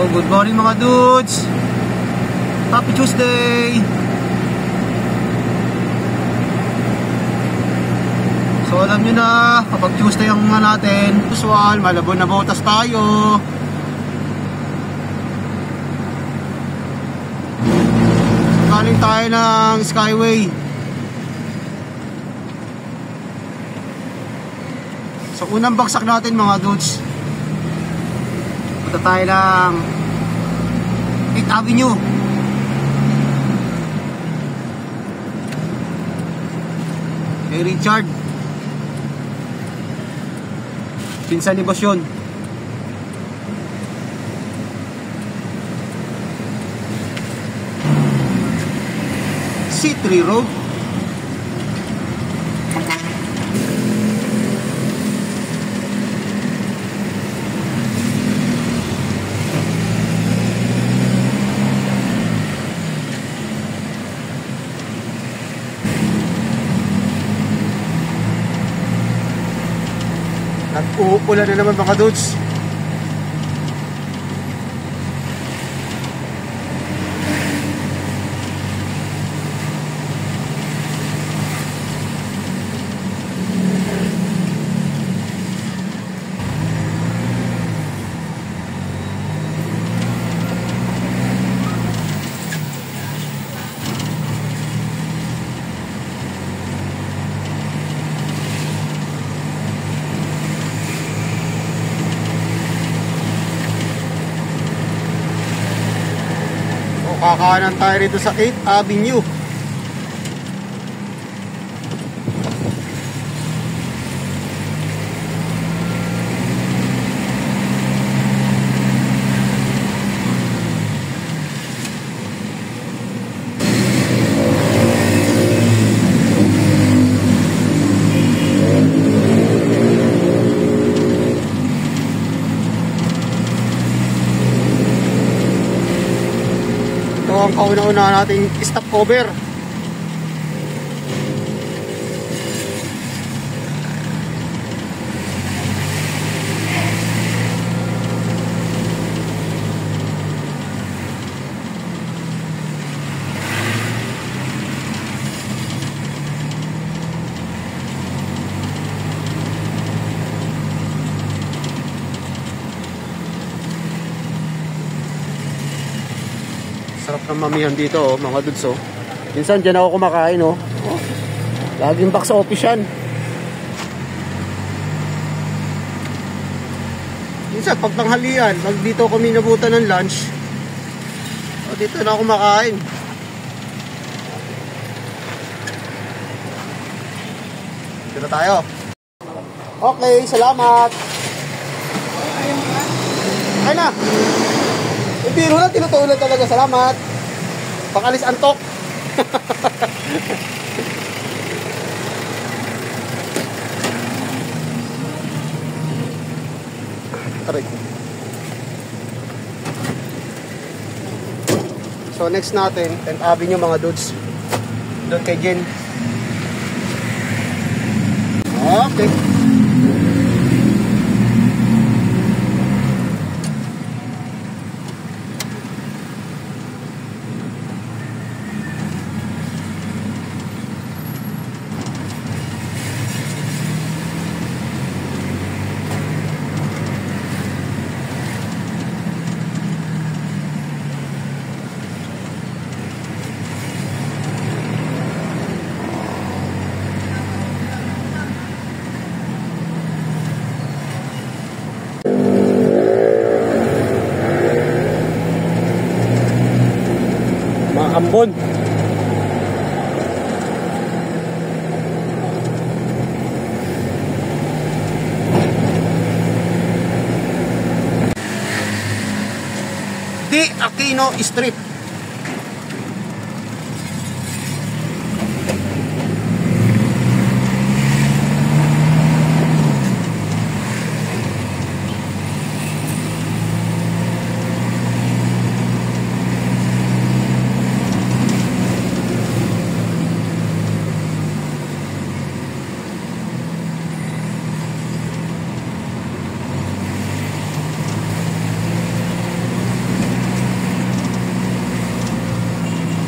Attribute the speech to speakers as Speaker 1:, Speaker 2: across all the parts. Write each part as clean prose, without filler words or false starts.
Speaker 1: So, good morning mga dudes. Happy Tuesday. So, alam nyo na, kapag Tuesday ang mga natin, usual, malabon na botas tayo. Galing tayo ng Skyway. So, unang bagsak natin mga dudes, punta tayo ng 8th Avenue. Kay Richard, pinsan ni Boss yun. C3 Road. Nag-uulan na naman mga dudes. Kakanan tayo rito sa 8th Avenue. Ang kauna-una nating stopover. Sarap ng mamihan dito, oh, mga dudes, oh. Minsan dyan ako kumakain, oh. Laging back sa office yan. Minsan pag tanghalian, pag dito kami nabutan ng lunch, oh, dito na ako kumakain. Dito tayo. Okay, salamat. Ay na. Biro na, tinutulan talaga. Salamat. Pang-alis antok. Aray. So next natin, 10th Avenue mga dudes. Doon kay Jen. Okay. Ambon. D. Aquino Street.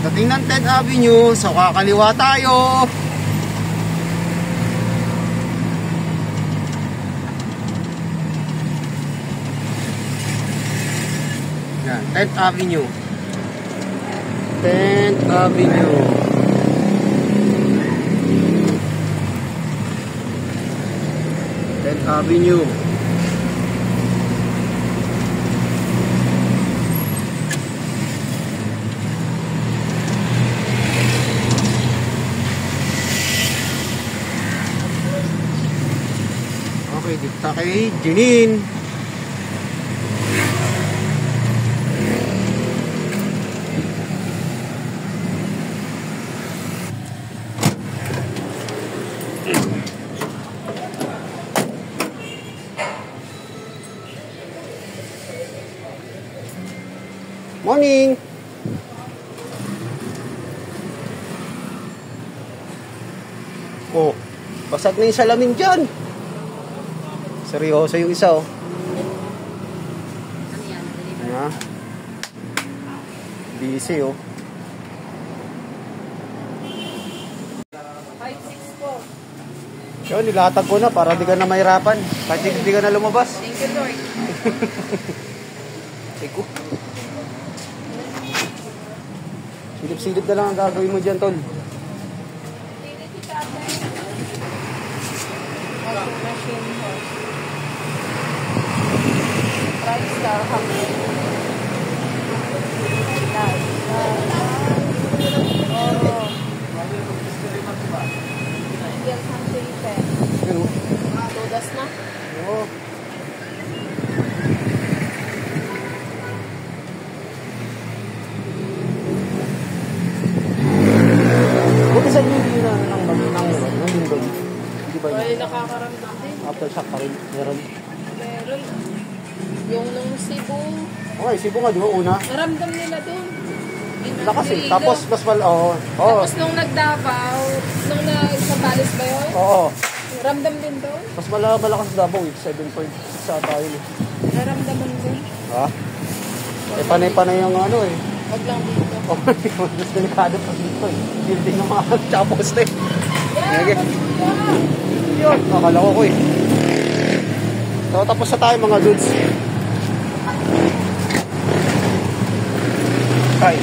Speaker 1: Dating ng 10th Avenue, so kakaliwa tayo. Yan, 10th Avenue. 10th Avenue. Avenue. Okay, dito kay Jenin. Morning! Oh, basag na yung salamin dyan. Seryoso yung isa, oh. Ano? Busy, oh.
Speaker 2: 5-6 po.
Speaker 1: Yun, nilatag ko na para di ka na mahirapan. Kahit di ka na lumabas.
Speaker 2: Thank you, Lord.
Speaker 1: Eko. Silip-silip na lang ang gagawin mo dyan, tol.
Speaker 2: Machine po. TriStar kami.
Speaker 1: Ano?
Speaker 2: Tudas na.
Speaker 1: Oo. Buti sa inyo hindi na ng lindol. Hindi ba
Speaker 2: Ay,
Speaker 1: yun?
Speaker 2: nakakaramdam din.
Speaker 1: Aftershock pa rin. Meron.
Speaker 2: Meron. Yung nung Cebu,
Speaker 1: Okay, Cebu nga, di ba una?
Speaker 2: naramdam nila doon.
Speaker 1: Na kasi, tapos mas mal, oo. Oo.
Speaker 2: Tapos nung nag-Davao, nung nag-Sambales ba yun?
Speaker 1: Oo.
Speaker 2: Ramdam din doon.
Speaker 1: Mas malakas Davao, 7.6 sa tayo.
Speaker 2: Naramdaman din.
Speaker 1: Ha? Eh, panay-panay yung ano eh.
Speaker 2: Wag lang dito.
Speaker 1: Oh, mas delikado pa dito eh. Building ng mga tsaka poste. Sige. Yun, akala ko eh. So, tapos na tayo mga dudes. Okay.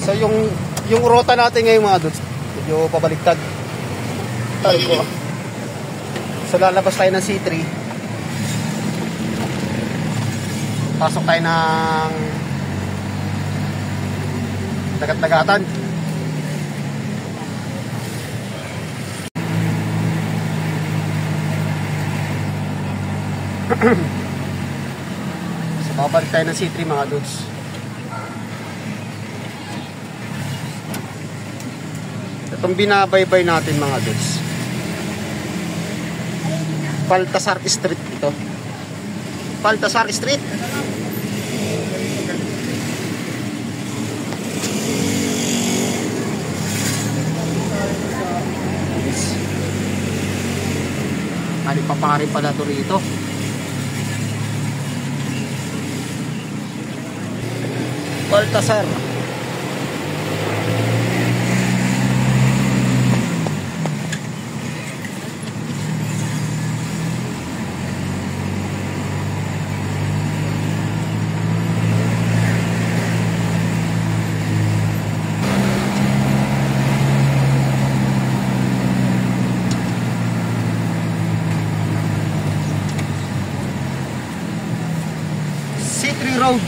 Speaker 1: So, yung rota natin ngayon mga dudes, medyo pabaliktad. Tayo ko. So, lalabas tayo ng C3. Pasok tayo ng dagat-dagatan. So, babalik tayo ng C3 mga dudes. Itong binabaybay natin mga dudes, Baltasar Street ito. Baltasar Street. Kali pa pa rin pala ito rito. Baltasar. C3 Road.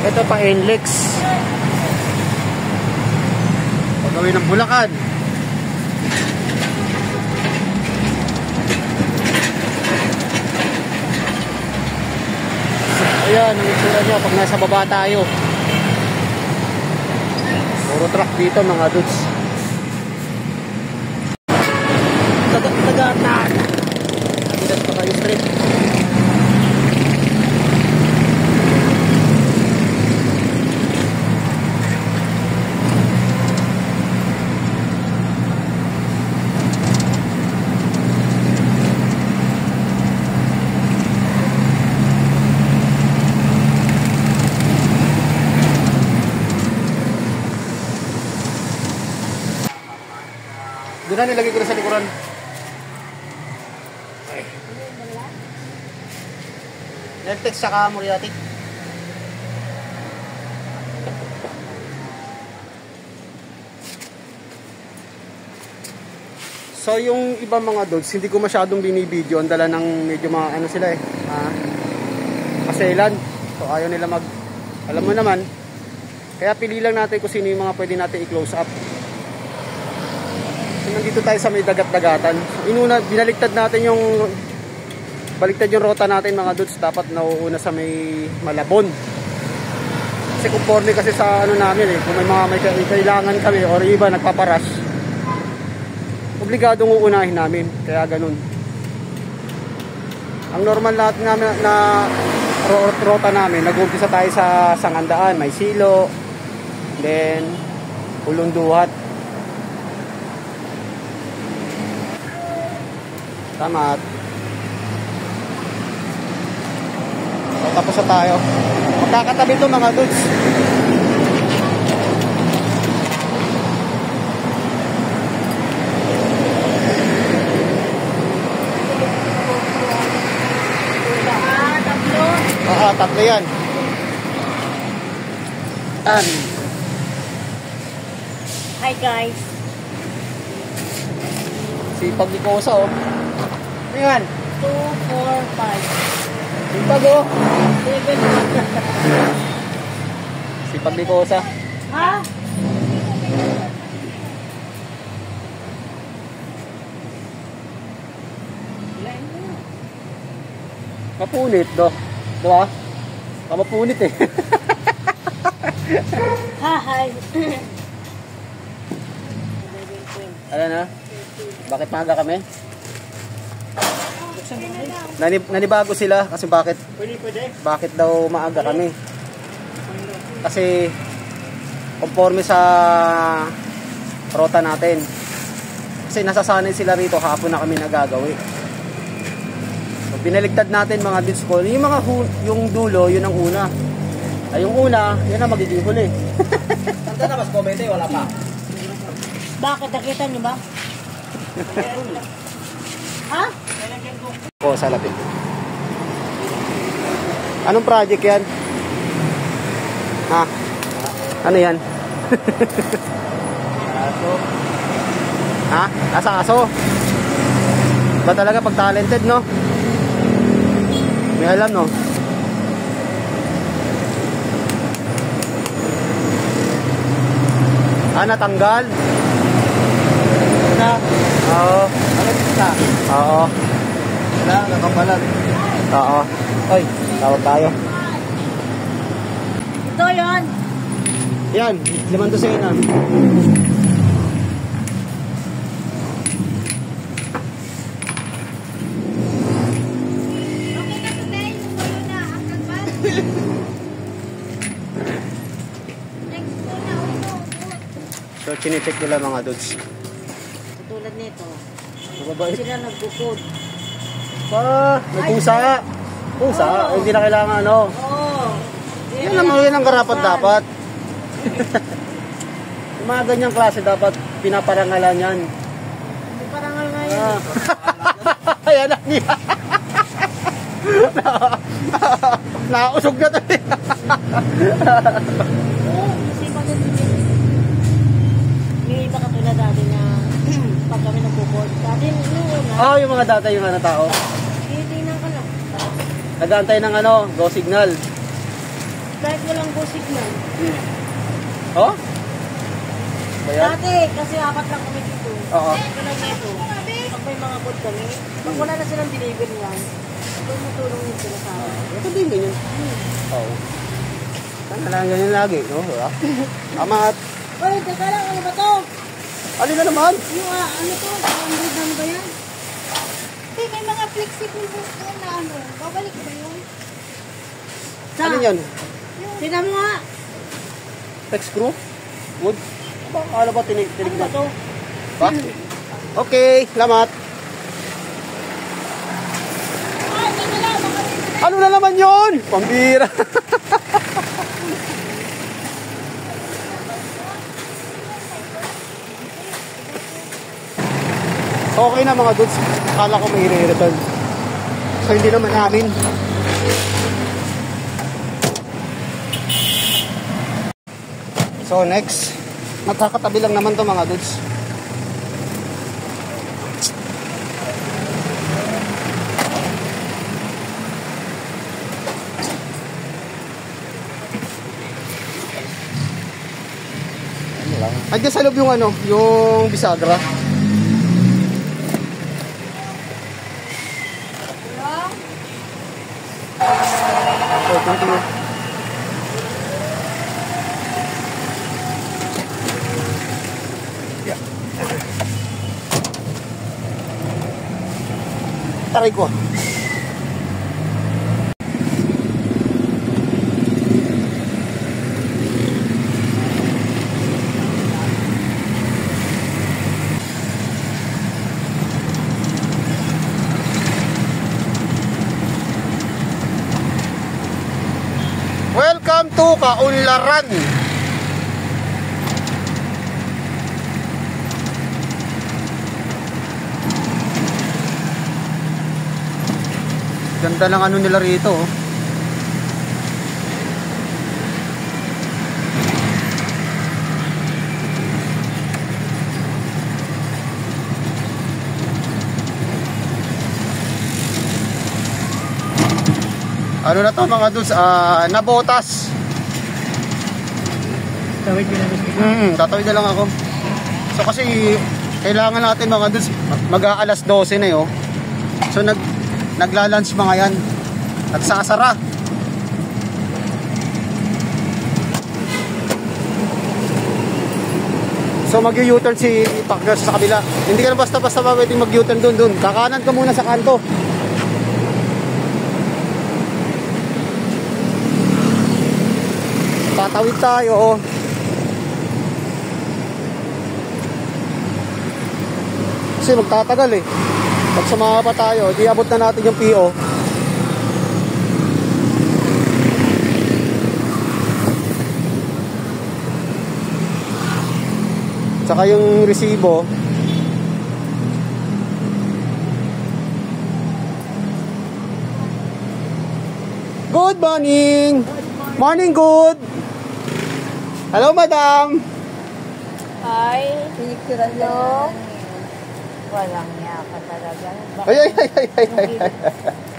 Speaker 1: Ito pa NLEX. Pagawin ng Bulacan. Ayan, ang itsura niya pag nasa baba tayo. Puro truck dito mga dudes. Tagat-tagatan. Tagat pa kayo straight. Doon na nilagay ko na sa likuran. Ay. Neltex saka Moriarty. So yung ibang mga dogs, hindi ko masyadong binibideo. Ang dala ng medyo mga ano sila eh. Kaselan. So ayaw nila mag, alam mo naman. Kaya pili lang natin kung sino yung mga pwede natin i-close up. So nandito tayo sa may dagat-dagatan. Inuna, binaligtad natin yung, baliktad yung rota natin mga dogs. Dapat nauuna sa may Malabon. Kasi conforme kasi sa ano namin eh. Kung may mga may kailangan kami or iba nagpaparush, obligadong uunahin namin, kaya ganun. Ang normal natin na rota namin, nag-umpisa tayo sa Sangandaan, may Silo, then Ulunduhat. Tamat. So, tapos na tayo. Magkakatabi ito mga dudes. Tatlo yan.
Speaker 2: Hi guys.
Speaker 1: Sipag ni Kosa oh. Ano yan?
Speaker 2: 2, 4, 5.
Speaker 1: Sipag oh.
Speaker 2: 7.
Speaker 1: Sipag ni Kosa.
Speaker 2: Ha?
Speaker 1: Mapunit do. Diba? Mapunit eh.
Speaker 2: Hi.
Speaker 1: Ayan na. Bakit maaga kami? Nanibago sila kasi bakit daw maaga kami? Kasi conforme sa rota natin. Kasi nasasanay sila rito, hapon na kami nagagawi. So, binaligtad natin mga dudes ko. Yung mga yung dulo, yun ang una. Ay, yung una, yun ang magiging huli. Saan na mas komete? Wala pa.
Speaker 2: Bakit? Nakita niyo ba? Ha?
Speaker 1: O, sa lapit. Anong project yan? Ha? Ano yan? Aso. Ha? Asa aso? Ba talaga pag talented, no? May alam, no? Natanggal? Na? Oo. Ano kita? Oo. Wala, nakapalag. Oo. Oy, tawag tayo.
Speaker 2: Ito yun.
Speaker 1: Yan, 5 dosena. So, chinicheck nila mga dudes.
Speaker 2: Tulad nito.
Speaker 1: Mababait.
Speaker 2: Sila nagbukod.
Speaker 1: May pusa. Pusa, hindi na kailangan ano.
Speaker 2: Oo.
Speaker 1: Yan naman yun ang karapat dapat. Yung mga ganyang klase dapat pinaparangalan yan.
Speaker 2: Hindi parangal nga yun.
Speaker 1: Ayan na niya. Nausog na tayo.
Speaker 2: Oo, kasi pagdating yung iba katulad dati na pag kami nagbukod. Dati yung una,
Speaker 1: Yung mga data yung ano tao.
Speaker 2: titingnan ka lang.
Speaker 1: Nag-aantay ng ano, go signal.
Speaker 2: Kahit walang go signal.
Speaker 1: Oh? Bayan?
Speaker 2: Dati, kasi 4 lang kami dito.
Speaker 1: Oo.
Speaker 2: Tulad nito, pag may mga good kami, pag wala na silang deliver yan, tumutulong yung sila sa akin.
Speaker 1: Ito din ganyan. Oo. Sana lang ganyan lagi, no? Diba? Amat.
Speaker 2: Uy, teka lang, ano ba to?
Speaker 1: Alin na naman?
Speaker 2: Yung ano to, 100 lang ba yan?
Speaker 3: May mga flexible hook doon na ano. Babalik ba yun?
Speaker 1: Alin yan?
Speaker 2: Tingnan mo nga.
Speaker 1: Flex screw? Wood? Ano ba tinig
Speaker 2: Ano ba
Speaker 1: na?
Speaker 2: to?
Speaker 1: Ba? Okay, salamat.
Speaker 3: Ay, teka lang. Baka
Speaker 1: Ano na naman yun? Pambira. Okay na mga dudes. Akala ko may i-return. So hindi naman namin. So next, magkakatabi lang naman to mga dudes. Andiyan sa loob yung ano, yung bisagra. Oh, thank you. Yeah. Taray ko. Welcome to Kaunlaran. Ganda lang ano nila rito. Ano na to mga dudes, nabotas.
Speaker 2: Tawid ko na gusto.
Speaker 1: Tatawid na lang ako. So kasi kailangan natin mga dudes, mag-aalas 12 na yun. So nagla-lunch mga yan. Nagsasara. So mag-u-turn si Pakner sa kabila. Hindi ka na basta-basta pwedeng mag-u-turn dun. Kakanan ka muna sa kanto. Tatawid tayo, oh. Kasi magtatagal eh. Pag sumama pa tayo, di abot na natin yung PO. Tsaka yung resibo. Good morning! Morning, good! Hello, madam!
Speaker 3: Ay, pinicturan nyo. Walang niya ka talaga.
Speaker 1: Ay.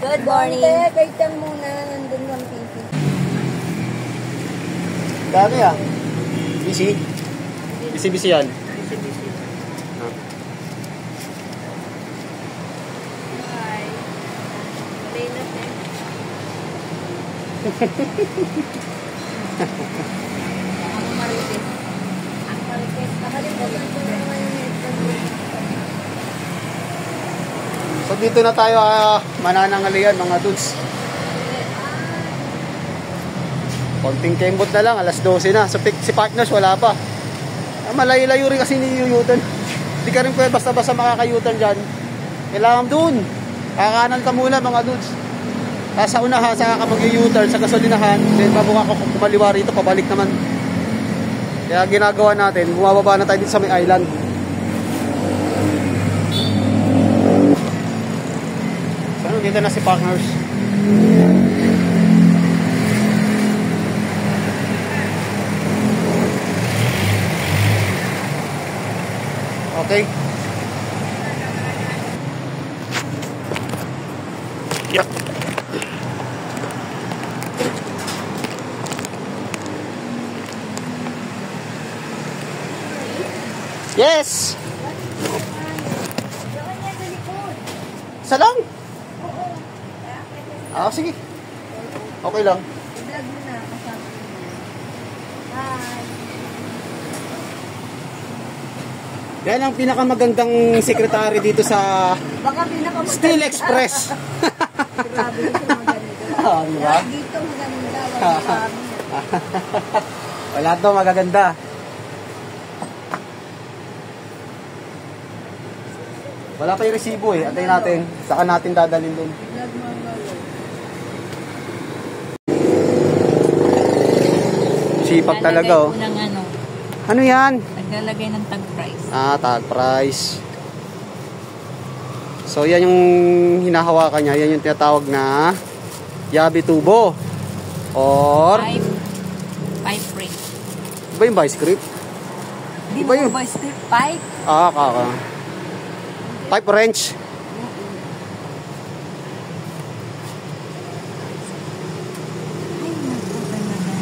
Speaker 3: Good morning. Wait lang muna. Nandun yung pipi.
Speaker 1: Dami ah. Busy? Busy yan.
Speaker 3: Hi. Malay na siya. Ang marites. Ang marites. Nakalimutan ko na naman yung headphone.
Speaker 1: So dito na tayo mananangalian mga dudes. Konting kembot na lang, alas 12 na. So si Partners wala pa. Malayo-layo rin kasi ni-u-turn. Hindi ka rin pwede basta-basta makaka-u-turn dyan. Kailangan dun. Kakanan ka muna mga dudes. Sa unahan, saka ka mag-u-turn sa gasolinahan. Then bago ka kumaliwa rito, pabalik naman. Kaya ginagawa natin, bumababa na tayo dito sa may island. So dito na si Partners. Okay. Yep. Yes. Isa lang? Sige. Okay lang.
Speaker 3: I-vlog mo na. Kasama mo. Hi.
Speaker 1: Yan ang pinakamagandang sekretary dito sa
Speaker 3: Baka pinakamaganda.
Speaker 1: Steel Express.
Speaker 3: Grabe dito maganda.
Speaker 1: Diba?
Speaker 3: Dito maganda. Wala
Speaker 1: Wala to magaganda. Wala pa yung resibo eh. Antayin natin. Saka natin dadalhin doon.
Speaker 3: vlog mo ang gawin.
Speaker 1: Sipag talaga oh.
Speaker 2: Lalagay ko ng ano,
Speaker 1: Ano yan?
Speaker 2: naglalagay ng tag price.
Speaker 1: Tag price. So yan yung hinahawakan niya, yan yung tinatawag na yabi tubo or
Speaker 3: Pipe ring.
Speaker 1: iba yung vice grip.
Speaker 3: Di
Speaker 1: Iba
Speaker 3: ba
Speaker 1: yun.
Speaker 3: yung vice grip? Pipe?
Speaker 1: Kaka. Pipe wrench.
Speaker 3: Ay, naku talaga.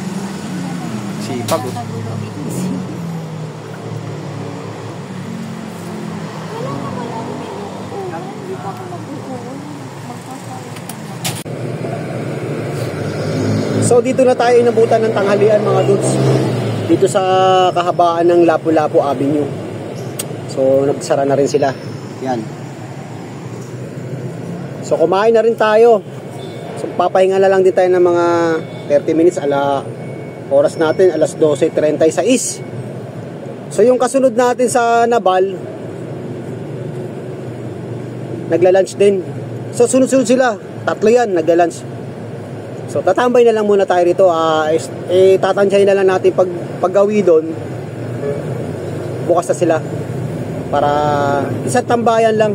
Speaker 1: Sipag.
Speaker 3: Nakagulo ang isip. Wala na wala. Hindi pa ako mag-uwan.
Speaker 1: So dito na tayo inabutan ng tanghalian mga dudes. Dito sa kahabaan ng Lapu-Lapu Avenue. So nagsara na rin sila. Yan. So kumain na rin tayo. So papahinga na lang din tayo ng mga 30 minutes. Oras natin alas 12:36. So yung kasunod natin sa Nabal, nagla-lunch din. So sunod-sunod sila. Tatlo yan nagla-lunch. So tatambay na lang muna tayo rito. Tatansyahin na lang natin paggawi doon. Bukas na sila. Para isang tambayan lang.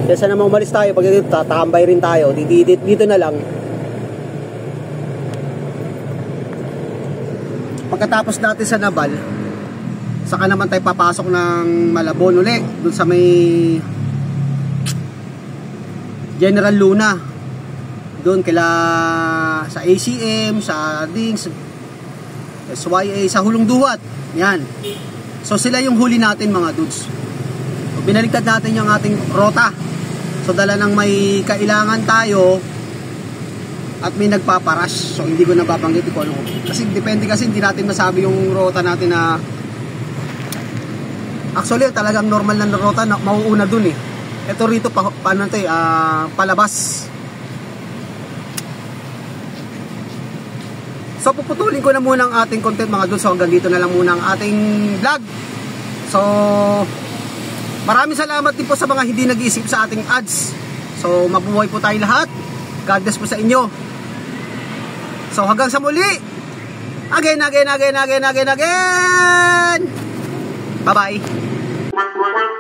Speaker 1: Kesa naman umalis tayo, pag tatambay rin tayo. Dito na lang. Pagkatapos natin sa Nabal, saka naman tayo papasok ng Malabon ulit. Doon sa may General Luna. Doon sa ACM, sa Dings, SYA, sa Hulong Duwat. Yan. So sila yung huli natin mga dudes. So, binaligtad natin yung ating rota. So dala ng may kailangan tayo at may nagpaparush. So hindi ko nababanggit kung ano. Kasi depende kasi hindi natin masabi yung rota natin na actually talagang normal na rota na mauuna dun eh. Ito rito palabas. So puputulin ko na muna ang ating content mga dudes. So hanggang dito na lang muna ang ating vlog. So maraming salamat din po sa mga hindi nag-iisip sa ating ads. So mabuhay po tayo lahat. God bless po sa inyo. So hanggang sa muli. Again. Bye bye.